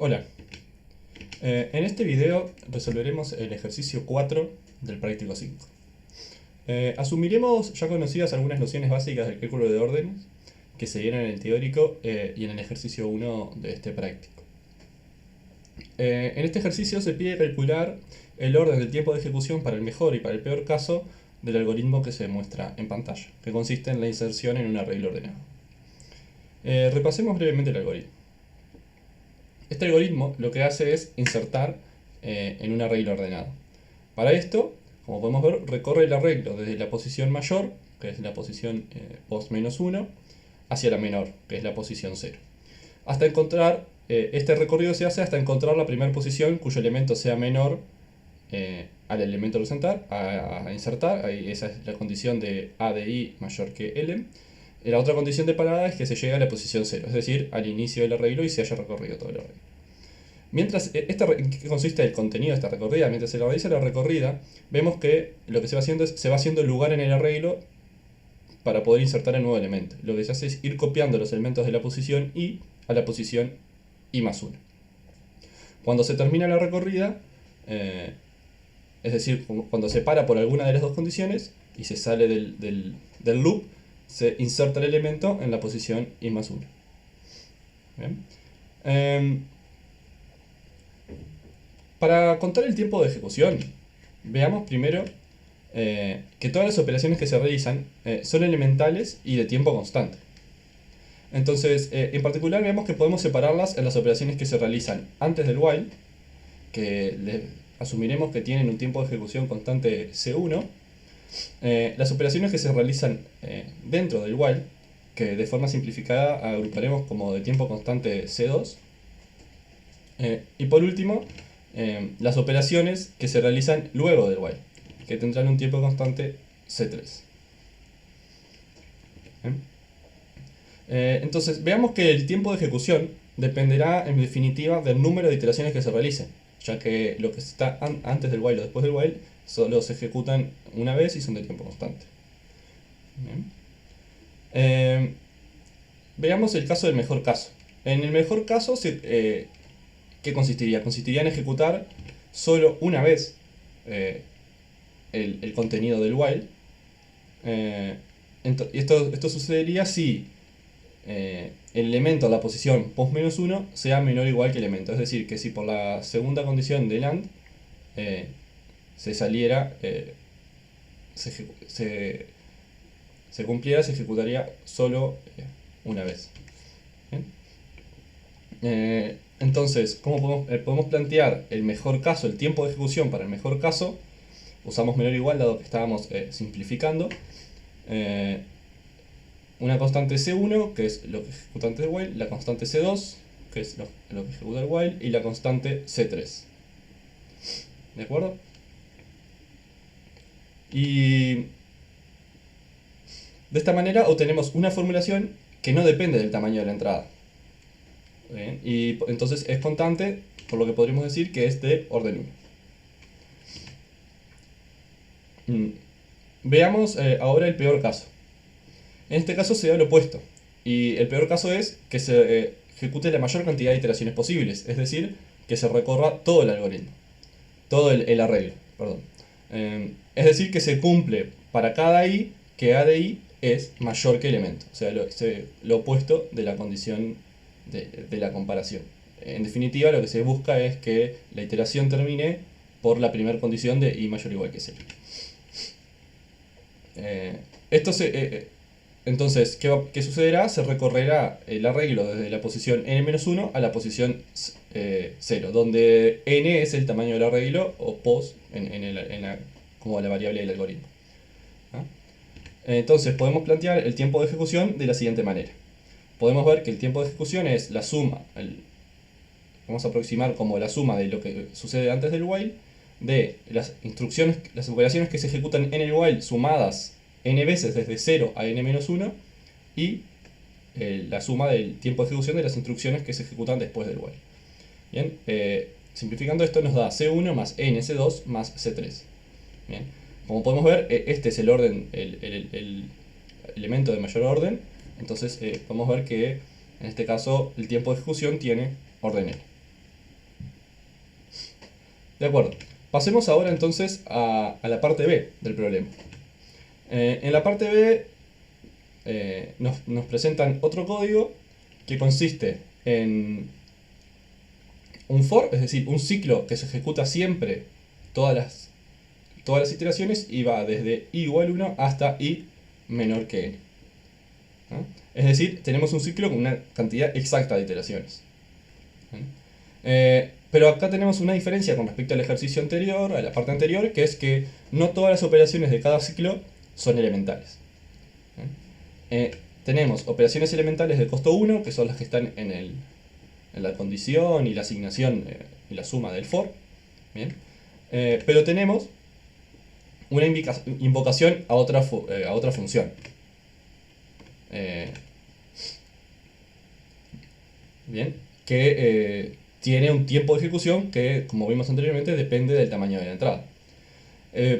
Hola, en este video resolveremos el ejercicio 4 del práctico 5. Asumiremos ya conocidas algunas nociones básicas del cálculo de órdenes que se dieron en el teórico y en el ejercicio 1 de este práctico. En este ejercicio se pide calcular el orden del tiempo de ejecución para el mejor y para el peor caso del algoritmo que se muestra en pantalla, que consiste en la inserción en un arreglo ordenado. Repasemos brevemente el algoritmo. Este algoritmo lo que hace es insertar en un arreglo ordenado. Para esto, como podemos ver, recorre el arreglo desde la posición mayor, que es la posición post menos 1, hacia la menor, que es la posición 0. Hasta encontrar, este recorrido se hace hasta encontrar la primera posición cuyo elemento sea menor al elemento a insertar. Ahí esa es la condición de A de I mayor que L. La otra condición de parada es que se llegue a la posición 0, es decir, al inicio del arreglo y se haya recorrido todo el arreglo. Mientras, ¿en qué consiste el contenido de esta recorrida? Mientras se realiza la recorrida, vemos que lo que se va haciendo es, se va haciendo lugar en el arreglo para poder insertar el nuevo elemento. Lo que se hace es ir copiando los elementos de la posición I a la posición I más 1. Cuando se termina la recorrida, es decir, cuando se para por alguna de las dos condiciones y se sale del loop, se inserta el elemento en la posición I más 1. ¿Bien? Para contar el tiempo de ejecución, veamos primero que todas las operaciones que se realizan son elementales y de tiempo constante. Entonces, en particular vemos que podemos separarlas en las operaciones que se realizan antes del while, que asumiremos que tienen un tiempo de ejecución constante C1, las operaciones que se realizan dentro del while, que de forma simplificada agruparemos como de tiempo constante C2, y por último, las operaciones que se realizan luego del while, que tendrán un tiempo constante C3. Entonces, veamos que el tiempo de ejecución dependerá en definitiva del número de iteraciones que se realicen, ya que lo que está antes del while o después del while solo se ejecutan una vez y son de tiempo constante. Veamos el caso del mejor caso. En el mejor caso, ¿qué consistiría? Consistiría en ejecutar solo una vez el contenido del while. Esto sucedería si el elemento a la posición post menos 1 sea menor o igual que el elemento. Es decir, que si por la segunda condición del AND se saliera, se cumpliera, se ejecutaría solo una vez. Entonces, ¿cómo podemos plantear el mejor caso, el tiempo de ejecución para el mejor caso? Usamos menor o igual dado que estábamos simplificando. Una constante C1, que es lo que ejecuta antes del while, la constante C2, que es lo que ejecuta el while, y la constante C3. ¿De acuerdo? Y de esta manera obtenemos una formulación que no depende del tamaño de la entrada. ¿Bien? Y entonces es constante, por lo que podríamos decir que es de orden 1. Veamos ahora el peor caso. En este caso se da lo opuesto. Y el peor caso es que se ejecute la mayor cantidad de iteraciones posibles. Es decir, que se recorra todo el algoritmo. Todo el arreglo, perdón. Es decir, que se cumple para cada i que a de i es mayor que elemento. O sea, lo opuesto de la condición de la comparación. En definitiva, lo que se busca es que la iteración termine por la primera condición de i mayor o igual que 0. Entonces, ¿qué sucederá? Se recorrerá el arreglo desde la posición n-1 a la posición 0, donde n es el tamaño del arreglo o pos como la variable del algoritmo. ¿Ah? Entonces, podemos plantear el tiempo de ejecución de la siguiente manera. Podemos ver que el tiempo de ejecución es la suma, vamos a aproximar como la suma de lo que sucede antes del while, de las operaciones que se ejecutan en el while sumadas n veces desde 0 a n-1 y la suma del tiempo de ejecución de las instrucciones que se ejecutan después del while. Bien, simplificando esto nos da C1 más n C2 más C3. Bien, como podemos ver, este es el orden, el elemento de mayor orden. Entonces podemos ver que en este caso el tiempo de ejecución tiene orden n. De acuerdo. Pasemos ahora entonces a la parte B del problema. En la parte B nos presentan otro código que consiste en un for, es decir, un ciclo que se ejecuta siempre todas las iteraciones y va desde i igual 1 hasta i menor que n. ¿No? Es decir, tenemos un ciclo con una cantidad exacta de iteraciones. Pero acá tenemos una diferencia con respecto al ejercicio anterior, a la parte anterior, que es que no todas las operaciones de cada ciclo son elementales. Tenemos operaciones elementales de costo 1, que son las que están en la condición y la asignación y la suma del for. ¿Bien? Pero tenemos una invocación a otra función. Bien, que tiene un tiempo de ejecución que, como vimos anteriormente, depende del tamaño de la entrada.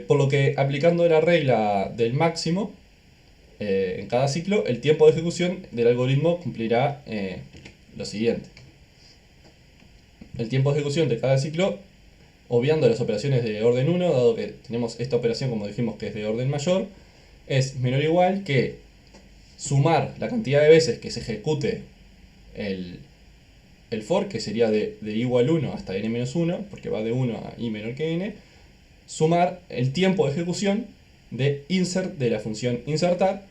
Por lo que, aplicando la regla del máximo en cada ciclo, el tiempo de ejecución del algoritmo cumplirá lo siguiente. El tiempo de ejecución de cada ciclo, obviando las operaciones de orden 1, dado que tenemos esta operación, como dijimos, que es de orden mayor, es menor o igual que sumar la cantidad de veces que se ejecute el for, que sería de i igual 1 hasta n-1, porque va de 1 a i menor que n, sumar el tiempo de ejecución de insert de la función insertar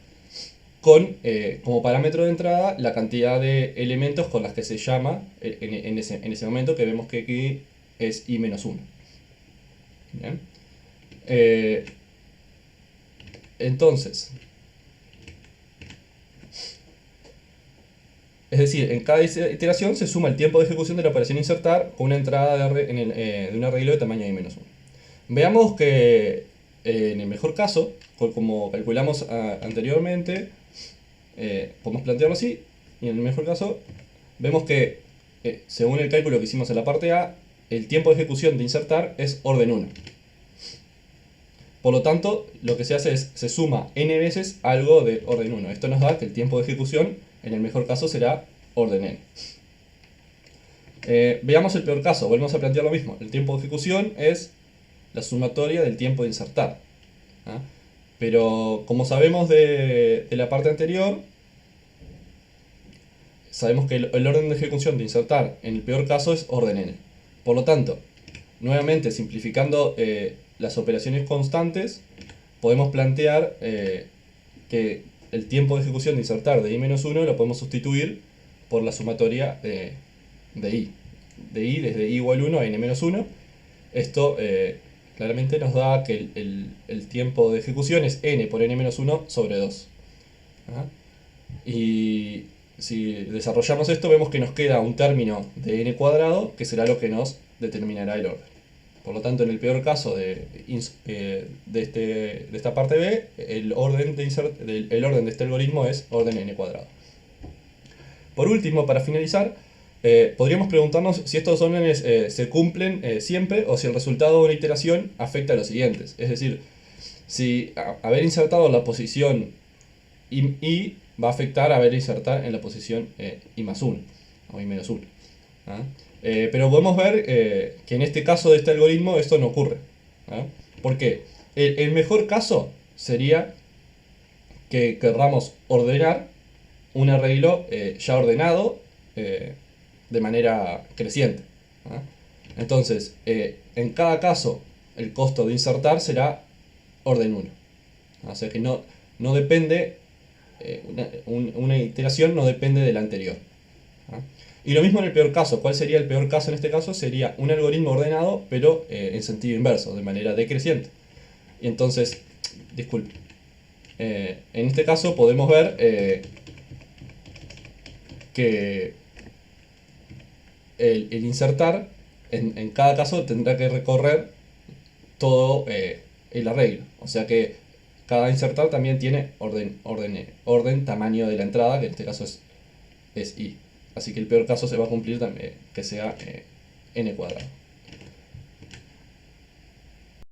con como parámetro de entrada la cantidad de elementos con las que se llama en ese momento, que vemos que aquí es i-1. ¿Bien? Entonces, es decir, en cada iteración se suma el tiempo de ejecución de la operación insertar con una entrada de un arreglo de tamaño i-1. Veamos que en el mejor caso, como calculamos anteriormente, podemos plantearlo así, y en el mejor caso vemos que, según el cálculo que hicimos en la parte A, el tiempo de ejecución de insertar es orden 1. Por lo tanto, lo que se hace es, se suma n veces algo de orden 1. Esto nos da que el tiempo de ejecución, en el mejor caso, será orden n. Veamos el peor caso, volvemos a plantear lo mismo. El tiempo de ejecución es la sumatoria del tiempo de insertar. ¿Ah? Pero como sabemos de la parte anterior, sabemos que el orden de ejecución de insertar en el peor caso es orden n. Por lo tanto, nuevamente simplificando las operaciones constantes, podemos plantear que el tiempo de ejecución de insertar de i-1 lo podemos sustituir por la sumatoria de i. De i desde i igual 1 a n-1. Esto claramente nos da que el tiempo de ejecución es n por n-1 sobre 2. ¿Ah? Y si desarrollamos esto, vemos que nos queda un término de n cuadrado, que será lo que nos determinará el orden. Por lo tanto, en el peor caso de esta parte B, el orden de este algoritmo es orden n cuadrado. Por último, para finalizar, podríamos preguntarnos si estos órdenes se cumplen siempre o si el resultado de una iteración afecta a los siguientes. Es decir, si haber insertado la posición i va a afectar a haber insertado en la posición i más 1 o i menos 1. ¿Ah? Pero podemos ver que en este caso de este algoritmo esto no ocurre. ¿Ah? ¿Por qué? El mejor caso sería que querramos ordenar un arreglo ya ordenado de manera creciente. ¿Ah? Entonces, en cada caso, el costo de insertar será orden 1. O sea que no depende, una iteración no depende de la anterior. ¿Ah? Y lo mismo en el peor caso. ¿Cuál sería el peor caso en este caso? Sería un algoritmo ordenado, pero en sentido inverso, de manera decreciente. Y entonces, disculpe, en este caso podemos ver que el insertar en cada caso tendrá que recorrer todo el arreglo. O sea que cada insertar también tiene orden tamaño de la entrada, que en este caso es i. Así que el peor caso se va a cumplir también, que sea n cuadrado.